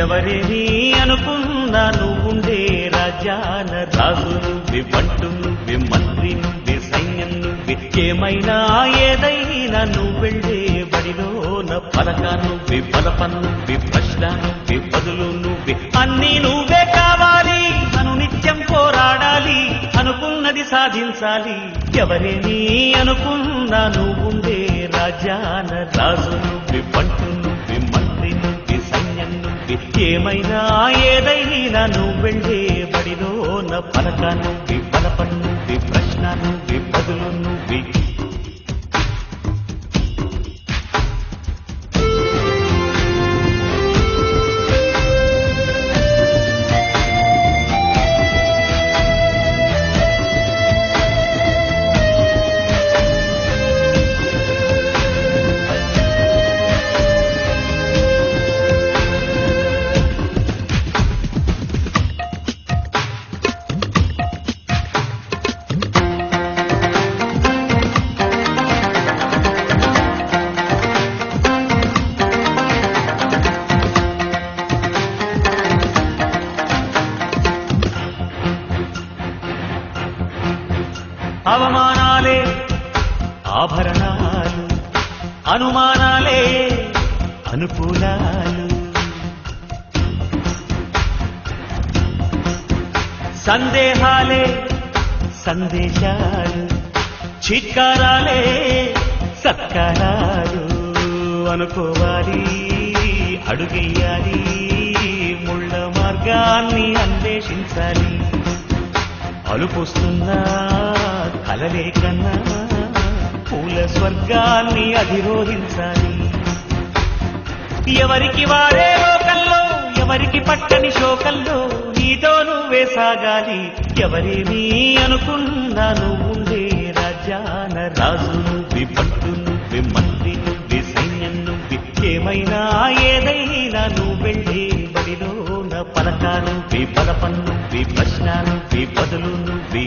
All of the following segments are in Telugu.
ఎవరేని అనుకున్నా నువ్వుండే రాజ్యాన రాజు నువ్వే, బంటు నువ్వే, మంత్రి నువ్వే, సైన్యం నువ్వే, ఏమైనా ఏదైనా నువ్వెళ్ళే బడిలోన పలక నువ్వే, బలపం నువ్వే, ప్రశ్న నువ్వే, బదులు నువ్వే, అన్నీ నువ్వే కావాలి. అను నిత్యం పోరాడాలి, అనుకున్నది సాధించాలి. ఎవరేని అనుకున్నా నువ్వుండే రాజ్యాన రాజు నువ్వే, బంటు నువ్వే, మంత్రి నువ్వే, సైన్యం నువ్వే, ఏమైనా ఏదైనా నువ్వెళ్ళే బడిలోన పలక నువ్వే, బలపం నువ్వే, ప్రశ్న నువ్వే, బదులు నువ్వే. అవమానాలే ఆభరణాలు, అనుమానాలే అనుకూలాలు, సందేహాలే సందేశాలు, చిత్కారాలే సత్కారాలు. అనుకోవాలి, అడుగెయ్యాలి, ముళ్ళ మార్గాన్ని అన్వేషించాలి. అలుపొస్తున్నా కలలే కన్నా పూల స్వర్గాన్ని అధిరోహించాలి. ఎవరికి వారే లోకల్లో, ఎవరికి పట్టని శోకల్లో, నీతో నువ్వే సాగాలి. ఎవరేమీ అనుకున్నా నువ్వుండే రాజ్యాన రాజు నువ్వే, బంటు నువ్వే, మంత్రి నువ్వే, సైన్యం నువ్వే, ఏమైనా ఏదైనా నువ్వెళ్ళే బడిలోన పలక నువ్వే, బలపం నువ్వే, ప్రశ్న నువ్వే, బదులు నువ్వే.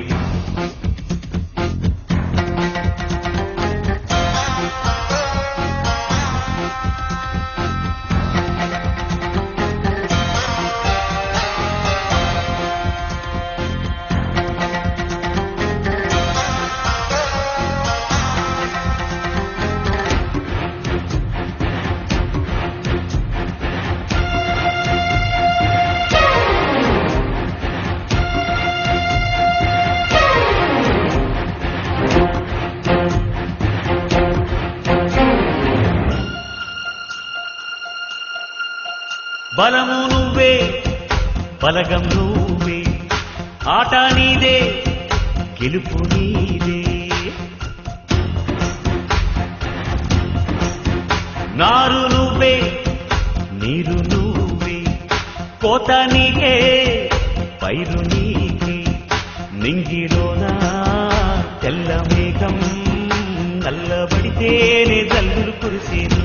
బలము నువ్వే, బలగం నువ్వే, ఆట నీదే, గెలుపు నీదే. నారు నువ్వే, నీరు నువ్వే, కోత నీకే, పైరు నీకే. నింగిలోన తెల్ల మేఘం నల్లబడితేనే జల్లులు కురిసేను.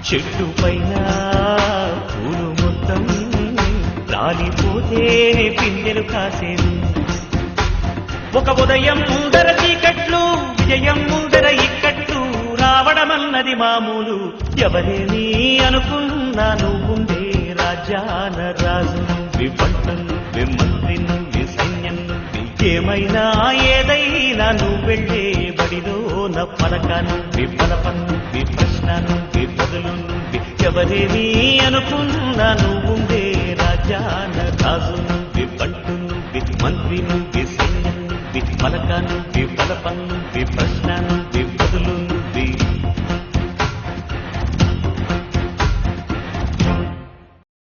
చెట్టు పైన పూలు మొత్తం రాలిపోతేనే పిందెలు కాసేను. ఒక ఉదయం ముందర చీకట్లు, విజయం ముందర ఇక్కట్లు, రావడమన్నది మామూలు. ఎవరేని అనుకున్నా నువ్వుండే రాజ్యాన రాజు నువ్వే, బంటు నువ్వే, మంత్రి నువ్వే, సైన్యం నువ్వే, ఏమైనా ఏదైనా నువ్వెళ్ళే బడిలోన పలక నువ్వే, బలపం నువ్వే, ప్రశ్న నువ్వే, బదులు నువ్వే. ఎవరేని అనుకున్నా నువ్వుండే రాజ్యాన రాజు నువ్వే, బంటు నువ్వే, మంత్రి నువ్వే, సైన్యం నువ్వే, పలక నువ్వే, బలపం నువ్వే, ప్రశ్న నువ్వే.